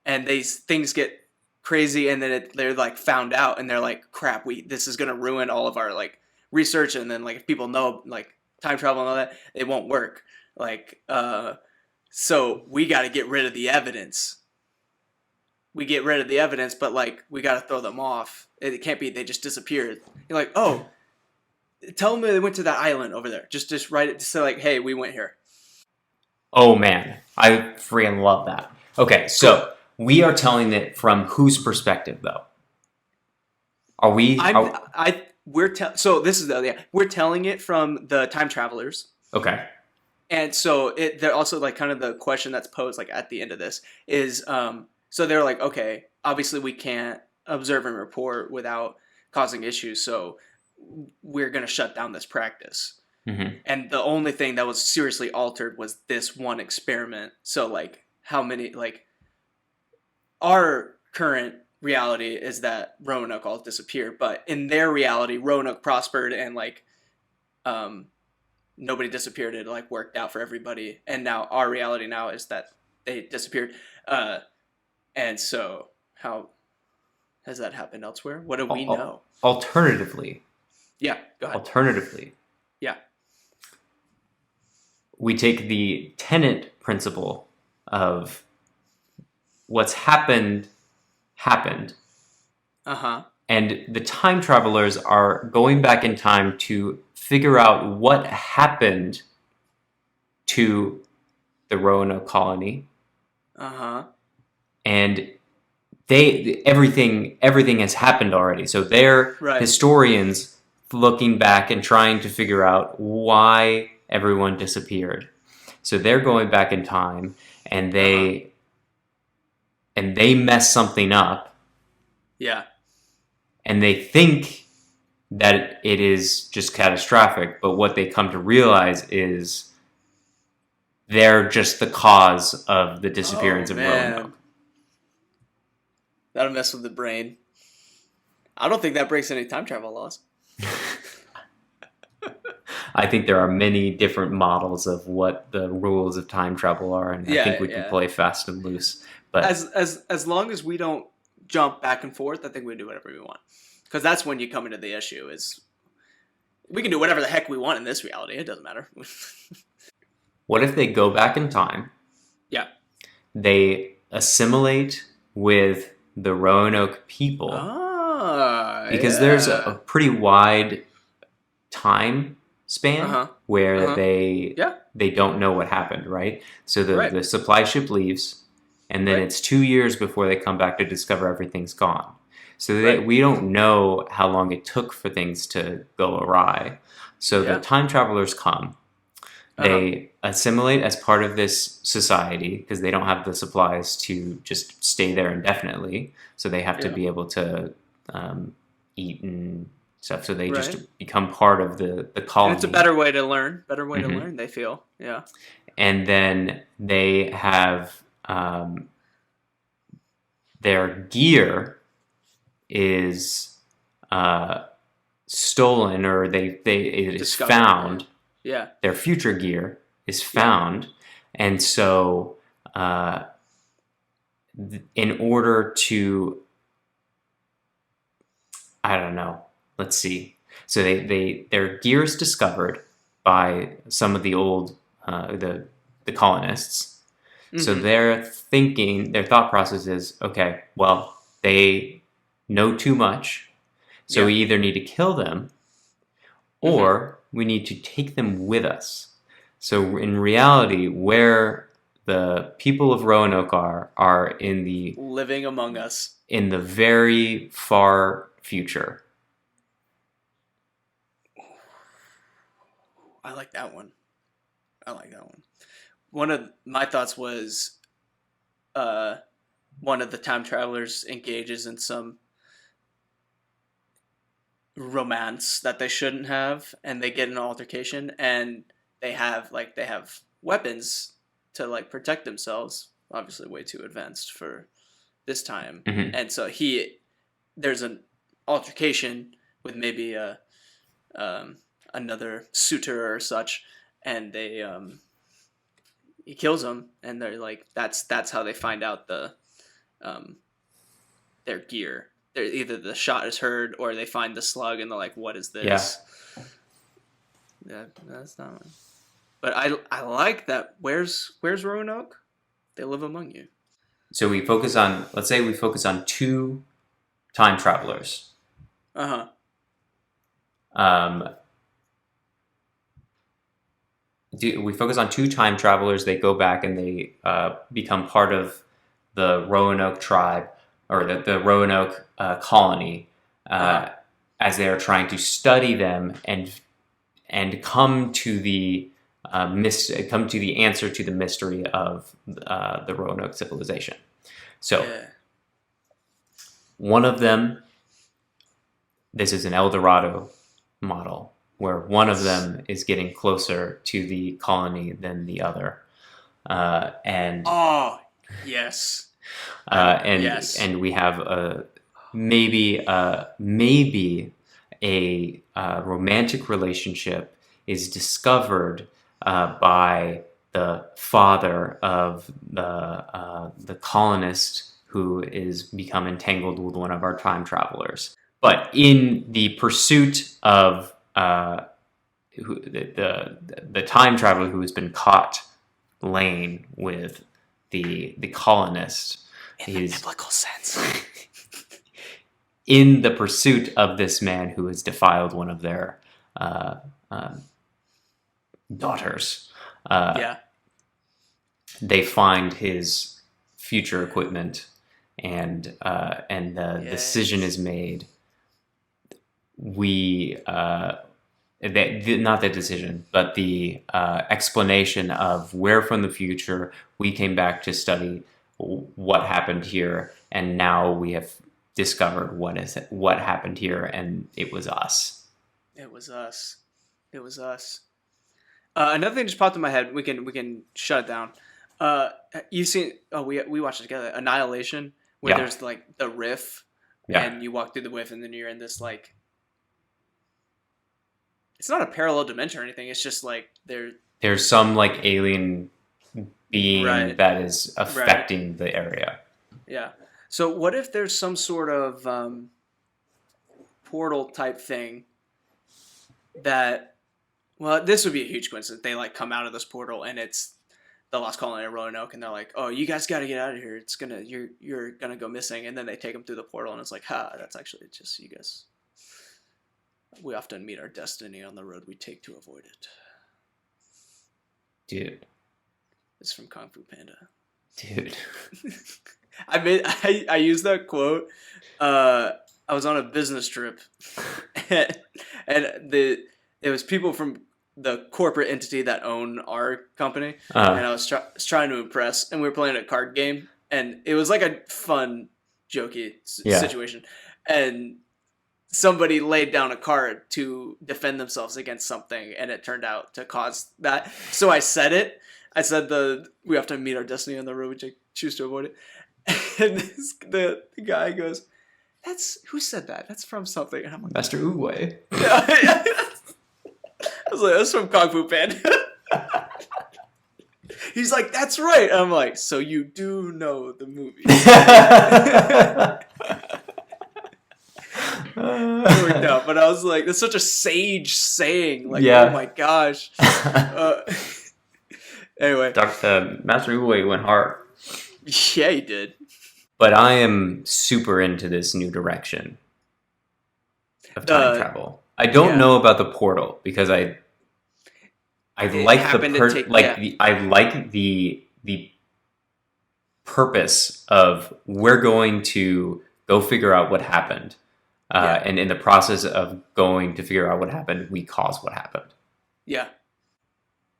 and things get crazy, and then they're like found out, and they're like, crap, this is gonna ruin all of our like research, and then like if people know like time travel and all that, it won't work. Like so we got to get rid of the evidence. We get rid of the evidence, but like we got to throw them off. It can't be they just disappeared. You're like, oh, tell them they went to that island over there. Just write it to say like, hey, we went here. Oh man, I freaking love that. Okay, so we are telling it from whose perspective though? Are we? So this is we're telling it from the time travelers. Okay. And so they're also like kind of the question that's posed like at the end of this is so they're like, okay, obviously we can't observe and report without causing issues, so we're gonna shut down this practice. Mm-hmm. And the only thing that was seriously altered was this one experiment. So like how many like our current reality is that Roanoke all disappeared, but in their reality, Roanoke prospered and like nobody disappeared. It like worked out for everybody. And now our reality now is that they disappeared. And so how has that happened elsewhere? What do we know? Alternatively. Yeah, go ahead. Alternatively. Yeah. We take the tenet principle of what's happened. Uh-huh. And the time travelers are going back in time to figure out what happened to the Roanoke colony. Uh-huh. And everything has happened already. So they're historians looking back and trying to figure out why everyone disappeared. So they're going back in time and they mess something up. Yeah. And they think that it is just catastrophic, but what they come to realize is they're just the cause of the disappearance of Roanoke. That'll mess with the brain. I don't think that breaks any time travel laws. I think there are many different models of what the rules of time travel are, and I think we can play fast and loose. But as long as we don't jump back and forth, I think we can do whatever we want. Because that's when you come into the issue is we can do whatever the heck we want in this reality. It doesn't matter. What if they go back in time? Yeah. They assimilate with the Roanoke people. Because there's a pretty wide time span where they don't know what happened, right? So the supply ship leaves, and then it's 2 years before they come back to discover everything's gone. So we don't know how long it took for things to go awry. So the time travelers come. They assimilate as part of this society because they don't have the supplies to just stay there indefinitely. So they have to be able to eat and stuff. So they Right. just become part of the And colony. it's a better way to learn. Better way to learn, they feel. Yeah. And then they have their gear is stolen, or it is Discovered, found. Yeah. Their future gear is found, and so in order to, I don't know. Let's see. So their gear is discovered by some of the old the colonists. So their thought process is, okay, well, they know too much, so we either need to kill them or we need to take them with us. So in reality, where the people of Roanoke are in the living among us in the very far future. I like that one. One of my thoughts was one of the time travelers engages in some romance that they shouldn't have, and they get in an altercation, and they have weapons to like protect themselves, obviously way too advanced for this time. And so there's an altercation with maybe another suitor or such, and he kills him, and they're like, that's how they find out their gear. They're either the shot is heard or they find the slug and they're like, what is this? That's not one. But I like that. Where's Roanoke? They live among you. So let's say we focus on two time travelers. We focus on two time travelers. They go back and they become part of the Roanoke tribe, or the Roanoke colony, as they are trying to study them and come to the answer to the mystery of the Roanoke civilization. So one of them, this is an El Dorado model, where one of them is getting closer to the colony than the other, and yes. And we have maybe a romantic relationship is discovered by the father of the colonist who is become entangled with one of our time travelers. But in the pursuit of the time traveler who has been caught laying with the colonist, in the biblical sense, in the pursuit of this man who has defiled one of their daughters, they find his future equipment, and the decision is made. Not the decision, but the explanation of where from the future we came back to study what happened here, and now we have discovered what happened here, and it was us. Another thing just popped in my head. We can shut it down. You've seen? We watched it together. Annihilation, where there's like the riff, and you walk through the riff, and then you're in this like. It's not a parallel dimension or anything. It's just like there's some like alien being that is affecting the area. Yeah. So what if there's some sort of portal type thing that, well, this would be a huge coincidence. They like come out of this portal and it's the lost colony of Roanoke, and they're like, "Oh, you guys got to get out of here. You're gonna go missing." And then they take them through the portal, and it's like, that's actually just you guys. We often meet our destiny on the road we take to avoid it. Dude. It's from Kung Fu Panda. Dude. I used that quote. I was on a business trip, and it was people from the corporate entity that owned our company, and I was trying to impress, and we were playing a card game, and it was like a fun, jokey situation, and somebody laid down a card to defend themselves against something, and it turned out to cause that. So I said it. I said we have to meet our destiny on the road, which I choose to avoid it. And the guy goes, who said that? That's from something. And I'm like, Master Uwe. I was like, that's from Kung Fu Panda. He's like, that's right. And I'm like, so you do know the movie. It worked out, but I was like, that's such a sage saying. Like, oh my gosh. Anyway. Master Uwe went hard. Yeah, he did. But I am super into this new direction of time travel. I don't know about the portal because I like the purpose of we're going to go figure out what happened, and in the process of going to figure out what happened, we caused what happened. Yeah,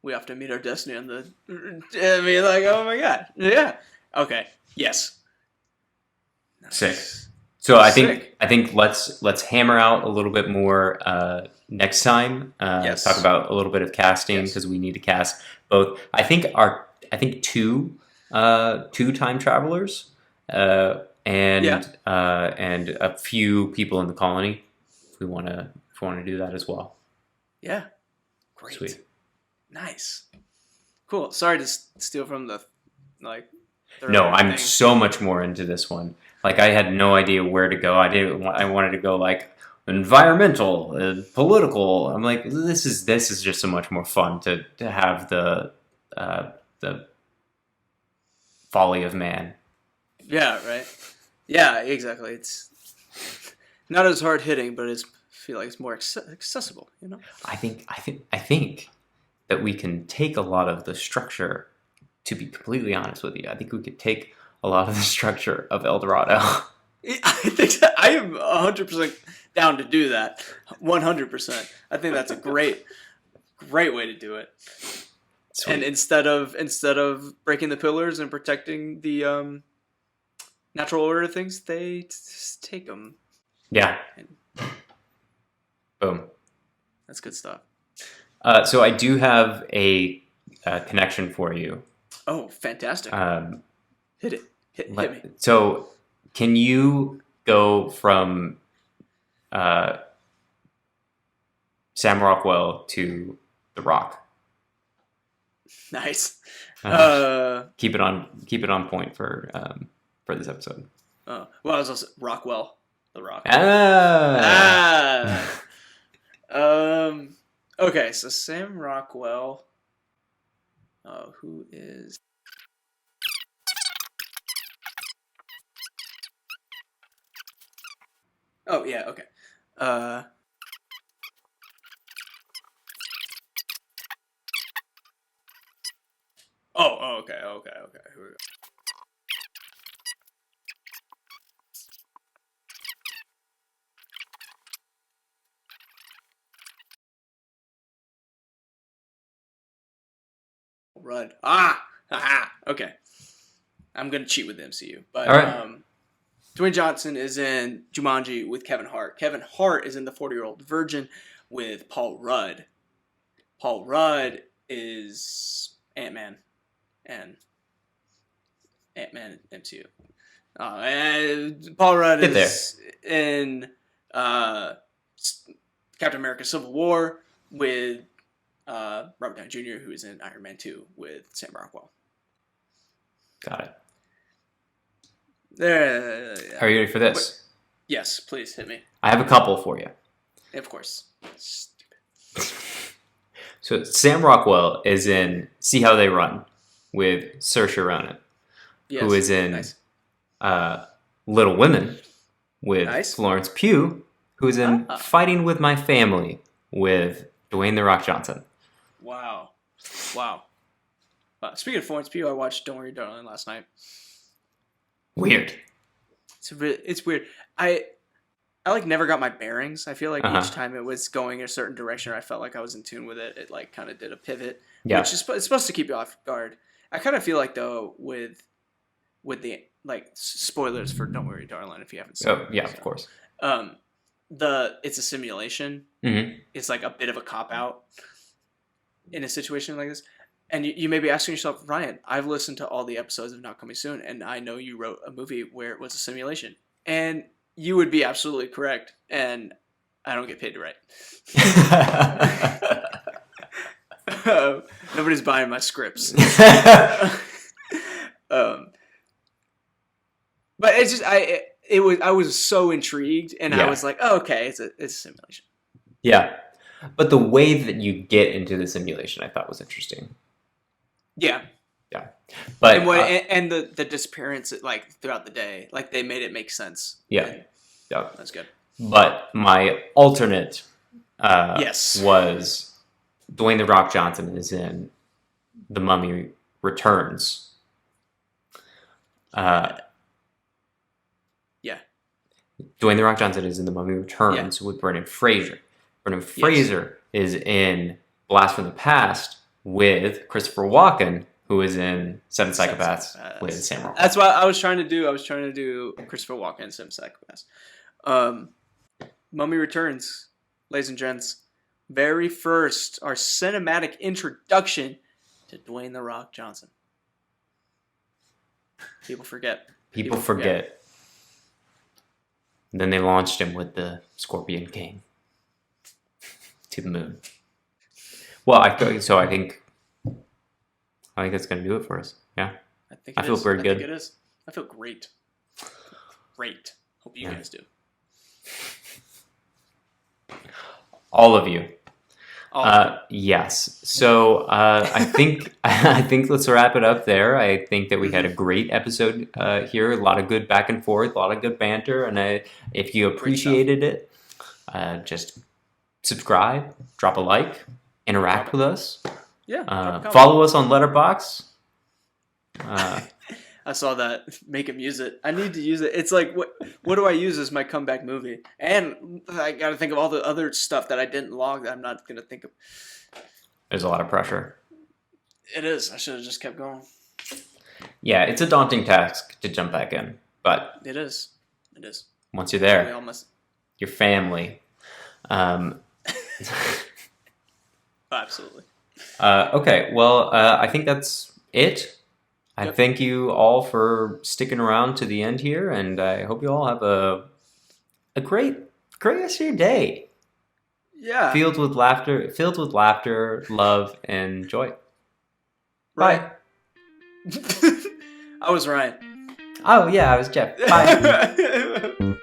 we have to meet our destiny on the. I mean, like, oh my god, yeah. Okay. Yes. Nice. Sick. So I think let's hammer out a little bit more next time. Let's talk about a little bit of casting because we need to cast both. I think two time travelers and a few people in the colony. If we want to do that as well. Yeah. Great. Sweet. Nice. Cool. Sorry to steal from the No, I'm so much more into this one. Like, I had no idea where to go. I wanted to go like environmental, political. I'm like, this is just so much more fun to have the folly of man. Yeah. Right. Yeah. Exactly. It's not as hard hitting, but I feel like it's more accessible. You know. I think that we can take a lot of the structure. To be completely honest with you, I think we could take a lot of the structure of El Dorado. I think I am 100% down to do that. 100%. I think that's a great way to do it. Sweet. And instead of breaking the pillars and protecting the natural order of things, they just take them. Yeah. Boom. That's good stuff. So I do have a connection for you. Oh, fantastic. Hit it. Hit me. So, can you go from Sam Rockwell to The Rock? Nice. Keep it on point for this episode. Well, I was also Rockwell, The Rock. Okay, so Sam Rockwell. Who is? Oh yeah, okay. Okay. Here we go. Rudd. Okay. I'm gonna cheat with the MCU, but all right. Dwayne Johnson is in Jumanji with Kevin Hart. Kevin Hart is in The 40-Year-Old Virgin with Paul Rudd. Paul Rudd is Ant-Man and MCU. Paul Rudd is in Captain America: Civil War with Robert Downey Jr., who is in Iron Man 2 with Sam Rockwell. Got it. Are you ready for this? Yes, please hit me. I have a couple for you. Of course. Stupid. So Sam Rockwell is in See How They Run with Saoirse Ronan, who is in Little Women with Florence Pugh, who is in Fighting with My Family with Dwayne "The Rock" Johnson. Wow. Speaking of Florence Pugh, I watched Don't Worry Darling last night. Weird. It's weird. I I like never got my bearings. I feel like Uh-huh. each time it was going a certain direction, or I felt like I was in tune with it. It like kind of did a pivot, Yeah. which is it's supposed to keep you off guard. I kind of feel like though with the like spoilers for Don't Worry, Darling, if you haven't seen Oh, it. yeah, So, of course. it's a simulation. Mm-hmm. It's like a bit of a cop out in a situation like this. And you may be asking yourself, Ryan, I've listened to all the episodes of Not Coming Soon, and I know you wrote a movie where it was a simulation. And you would be absolutely correct. And I don't get paid to write. Nobody's buying my scripts. But it's just I was so intrigued, and I was like, oh, okay, it's a simulation. Yeah, but the way that you get into the simulation, I thought was interesting. Yeah, but and the disappearance like throughout the day, like they made it make sense. Yeah, that's good. But my alternate, yes, was Dwayne the Rock Johnson is in The Mummy Returns. Dwayne the Rock Johnson is in The Mummy Returns with Brendan Fraser. Brendan Fraser is in Blast from the Past with Christopher Walken, who is in Seven Psychopaths with Sam Rockwell. That's what I was trying to do. I was trying to do Christopher Walken, Seven Psychopaths. Mummy Returns, ladies and gents. Very first, our cinematic introduction to Dwayne the Rock Johnson. People forget. People forget. Then they launched him with the Scorpion King to the moon. Well, I think that's going to do it for us. Yeah. I feel pretty good. I think it is. I feel great. Great. Hope you guys do. All of you. Yes. So I think let's wrap it up there. I think that we had a great episode here. A lot of good back and forth, a lot of good banter, and if you appreciated it, just subscribe, drop a like, interact with us. Yeah. Follow us on Letterboxd. I saw that. Make him use it. I need to use it. It's like, what do I use as my comeback movie? And I got to think of all the other stuff that I didn't log that I'm not going to think of. There's a lot of pressure. It is. I should have just kept going. Yeah, it's a daunting task to jump back in, but it is. It is. Once you're there, we all must. Your family. Absolutely. Okay, well, I think that's it. I thank you all for sticking around to the end here, and I hope you all have a great rest of your day. Yeah. Filled with laughter, love, and joy. Right. Bye. I was Ryan. Oh, yeah, I was Jeff. Bye.